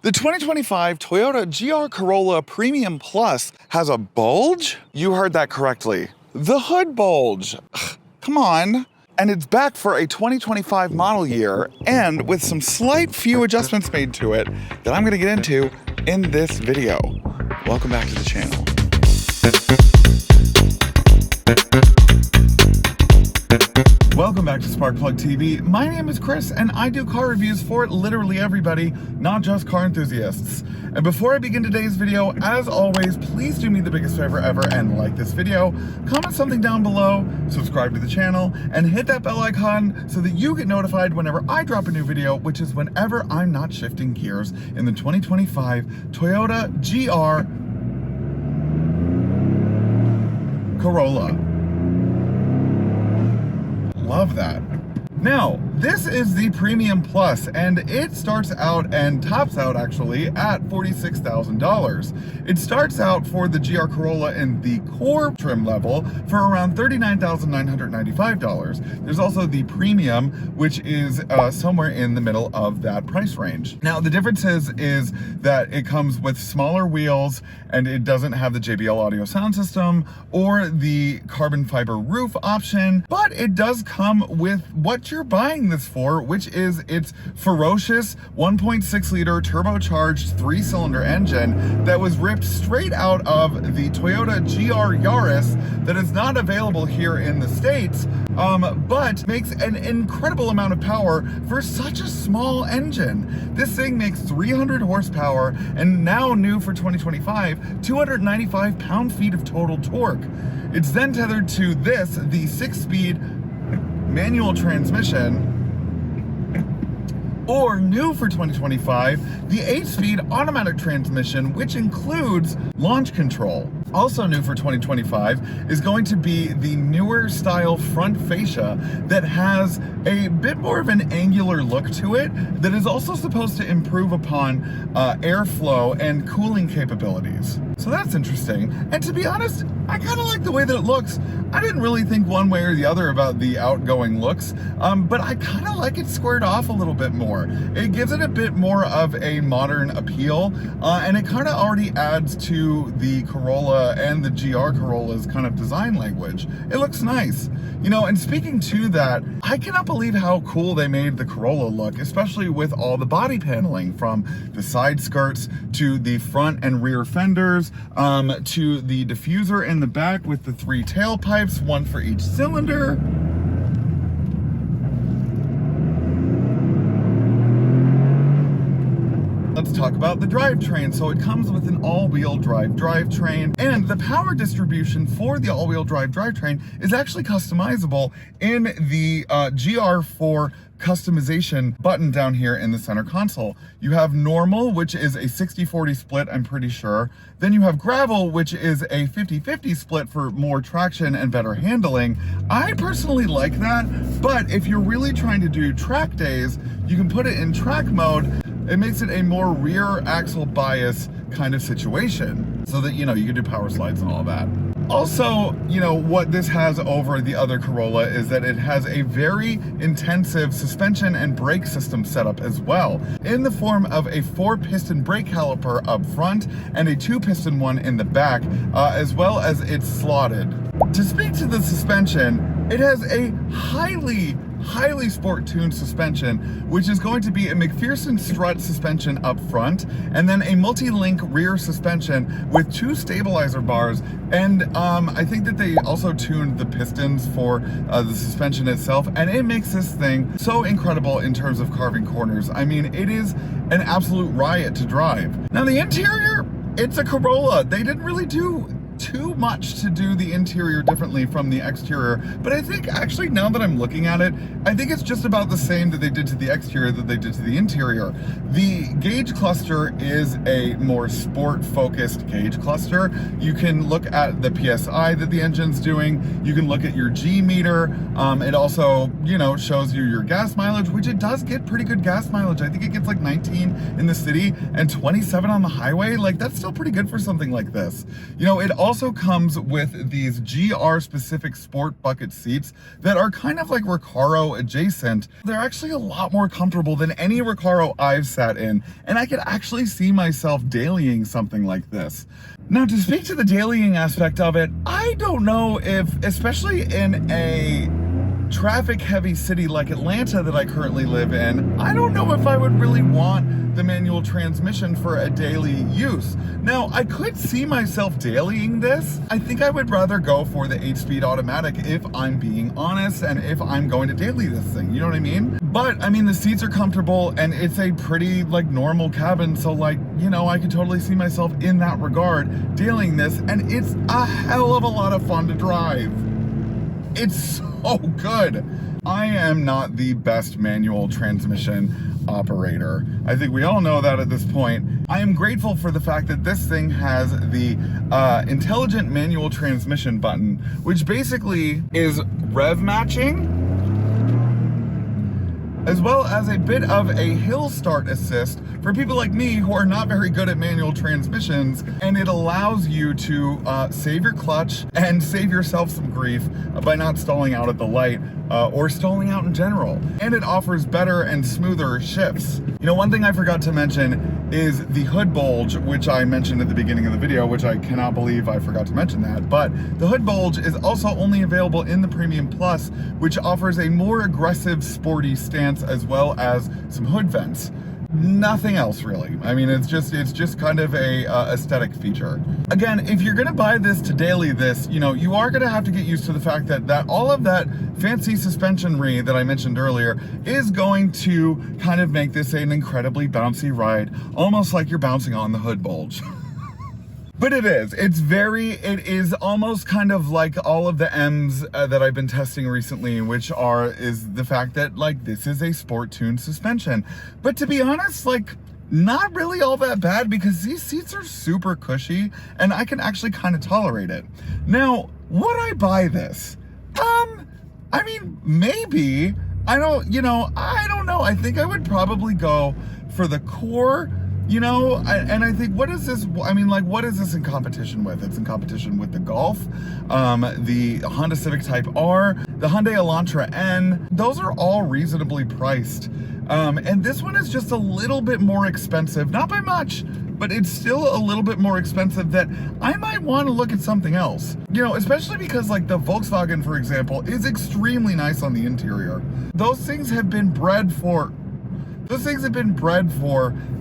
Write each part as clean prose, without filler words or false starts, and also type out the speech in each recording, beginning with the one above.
The 2025 Toyota GR Corolla Premium Plus has a bulge? You heard that correctly. The hood bulge. Ugh, come on. And it's back for a 2025 model year and with some slight few adjustments made to it that I'm gonna get into in this video. Welcome back to the channel. Welcome back to Sparkplug TV. My name is Chris and I do car reviews for literally everybody, not just car enthusiasts. And before I begin today's video, as always, please do me the biggest favor ever and like this video, comment something down below, subscribe to the channel, and hit that bell icon so that you get notified whenever I drop a new video, which is whenever I'm not shifting gears in the 2025 Toyota GR Corolla. Love that. Now, this is the Premium Plus, and it starts out and tops out actually at $46,000. It starts out for the GR Corolla in the core trim level for around $39,995. There's also the Premium, which is somewhere in the middle of that price range. Now, the difference is that it comes with smaller wheels and it doesn't have the JBL audio sound system or the carbon fiber roof option, but it does come with what you're buying this for, which is its ferocious 1.6 liter turbocharged 3-cylinder engine that was ripped straight out of the Toyota GR Yaris that is not available here in the States, but makes an incredible amount of power for such a small engine. This thing makes 300 horsepower and now new for 2025, 295 pound-feet of total torque. It's then tethered to this, the 6-speed manual transmission, or new for 2025, the 8-speed automatic transmission, which includes launch control. Also new for 2025 is going to be the newer style front fascia that has a bit more of an angular look to it that is also supposed to improve upon airflow and cooling capabilities. So that's interesting. And to be honest, I kind of like the way that it looks. I didn't really think one way or the other about the outgoing looks, but I kind of like it squared off a little bit more. It gives it a bit more of a modern appeal, and it kind of already adds to the Corolla and the GR Corolla's kind of design language. It looks nice. You know, and speaking to that, I cannot believe how cool they made the Corolla look, especially with all the body paneling, from the side skirts to the front and rear fenders, to the diffuser in the back with the 3 tailpipes, one for each cylinder. Let's talk about the drivetrain. So it comes with an all-wheel drive drivetrain, and the power distribution for the all-wheel drive drivetrain is actually customizable in the GR4 customization button down here in the center console. You have normal, which is a 60-40 split, I'm pretty sure. Then you have gravel, which is a 50-50 split for more traction and better handling. I personally like that, but if you're really trying to do track days, you can put it in track mode. It makes it a more rear axle bias kind of situation so that, you know, you can do power slides and all that. Also, you know, what this has over the other Corolla is that it has a very intensive suspension and brake system setup as well, in the form of a 4-piston brake caliper up front and a 2-piston one in the back, as well as it's slotted. To speak to the suspension, it has a highly sport-tuned suspension, which is going to be a McPherson strut suspension up front, and then a multi-link rear suspension with 2 stabilizer bars. And I think that they also tuned the pistons for the suspension itself, and it makes this thing so incredible in terms of carving corners. I mean, it is an absolute riot to drive. Now, the interior, it's a Corolla. They didn't really do too much to do the interior differently from the exterior, but I think actually, now that I'm looking at it, I think it's just about the same that they did to the exterior that they did to the interior. The gauge cluster is a more sport-focused gauge cluster. You can look at the PSI that the engine's doing. You can look at your G meter. It also, you know, shows you your gas mileage, which it does get pretty good gas mileage. I think it gets like 19 in the city and 27 on the highway. Like, that's still pretty good for something like this. You know, it also also comes with these GR specific sport bucket seats that are kind of like Recaro adjacent. They're actually a lot more comfortable than any Recaro I've sat in, and I could actually see myself dailying something like this. Now, to speak to the dailying aspect of it, I don't know if, especially in a traffic heavy city like Atlanta that I currently live in, I don't know if I would really want the manual transmission for a daily use. Now, I could see myself dailying this. I think I would rather go for the 8-speed automatic if I'm being honest, and if I'm going to daily this thing, you know what I mean? But I mean, the seats are comfortable and it's a pretty like normal cabin, so like, you know, I could totally see myself in that regard dailying this, and it's a hell of a lot of fun to drive. It's so good. I am not the best manual transmission operator. I think we all know that at this point. I am grateful for the fact that this thing has the intelligent manual transmission button, which basically is rev matching, as well as a bit of a hill start assist for people like me who are not very good at manual transmissions, and it allows you to save your clutch and save yourself some grief by not stalling out at the light or stalling out in general. And it offers better and smoother shifts. You know, one thing I forgot to mention is the hood bulge, which I mentioned at the beginning of the video, which I cannot believe I forgot to mention that, but the hood bulge is also only available in the Premium Plus, which offers a more aggressive, sporty stance as well as some hood vents. Nothing else really. I mean, it's just kind of a aesthetic feature. Again, if you're gonna buy this to daily this, you know, you are gonna have to get used to the fact that all of that fancy suspensionry that I mentioned earlier is going to kind of make this an incredibly bouncy ride, almost like you're bouncing on the hood bulge. But it is almost kind of like all of the M's that I've been testing recently, is the fact that like this is a sport tuned suspension. But to be honest, like not really all that bad, because these seats are super cushy and I can actually kind of tolerate it. Now, would I buy this? I mean, maybe. I don't know. I think I would probably go for the Core. You know, and I think, what is this? I mean, like, what is this in competition with? It's in competition with the Golf, the Honda Civic Type R, the Hyundai Elantra N. Those are all reasonably priced. And this one is just a little bit more expensive, not by much, but it's still a little bit more expensive that I might want to look at something else. You know, especially because like the Volkswagen, for example, is extremely nice on the interior. Those things have been bred for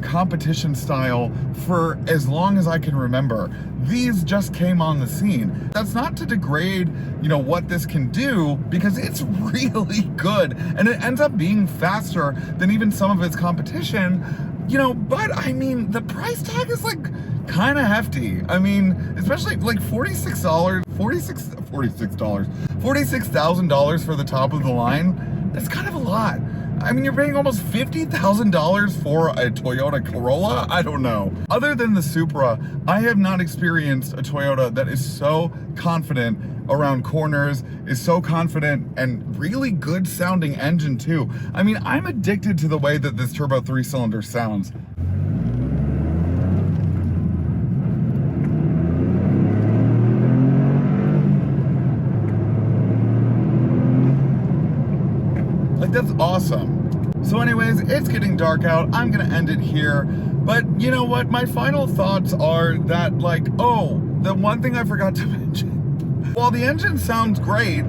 competition style for as long as I can remember. These just came on the scene. That's not to degrade, you know, what this can do, because it's really good and it ends up being faster than even some of its competition, you know. But I mean, the price tag is like kind of hefty. I mean, especially like $46,000 for the top of the line. That's kind of a lot. I mean, you're paying almost $50,000 for a Toyota Corolla? I don't know. Other than the Supra, I have not experienced a Toyota that is so confident around corners, is so confident, and really good sounding engine too. I mean, I'm addicted to the way that this turbo 3-cylinder sounds. Like, that's awesome. So anyways, it's getting dark out. I'm gonna end it here. But you know what? My final thoughts are that, like, oh, the one thing I forgot to mention. While the engine sounds great,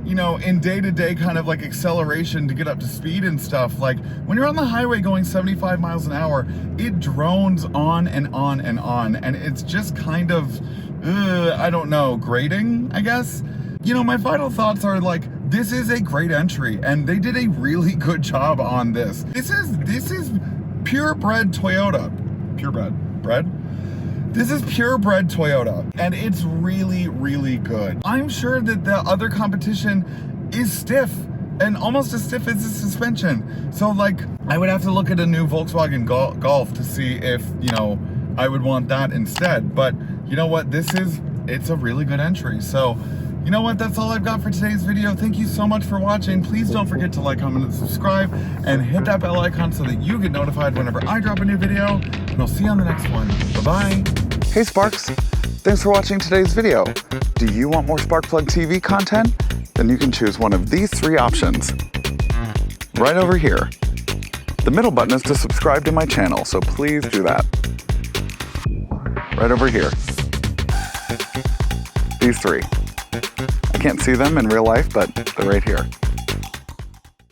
you know, in day-to-day kind of like acceleration to get up to speed and stuff, like when you're on the highway going 75 miles an hour, it drones on and on and on. And it's just kind of, I don't know, grating, I guess. You know, my final thoughts are like, this is a great entry and they did a really good job on this. This is purebred Toyota. This is purebred Toyota and it's really, really good. I'm sure that the other competition is stiff and almost as stiff as the suspension. So like, I would have to look at a new Volkswagen Golf to see if, you know, I would want that instead. But you know what? It's a really good entry. So, you know what? That's all I've got for today's video. Thank you so much for watching. Please don't forget to like, comment, and subscribe, and hit that bell icon so that you get notified whenever I drop a new video. And I'll see you on the next one. Bye-bye. Hey Sparks, Thanks for watching today's video. Do you want more Sparkplug TV content? Then you can choose one of these 3 options right over here. The middle button is to subscribe to my channel, so please do that. Right over here. These 3. I can't see them in real life, but they're right here.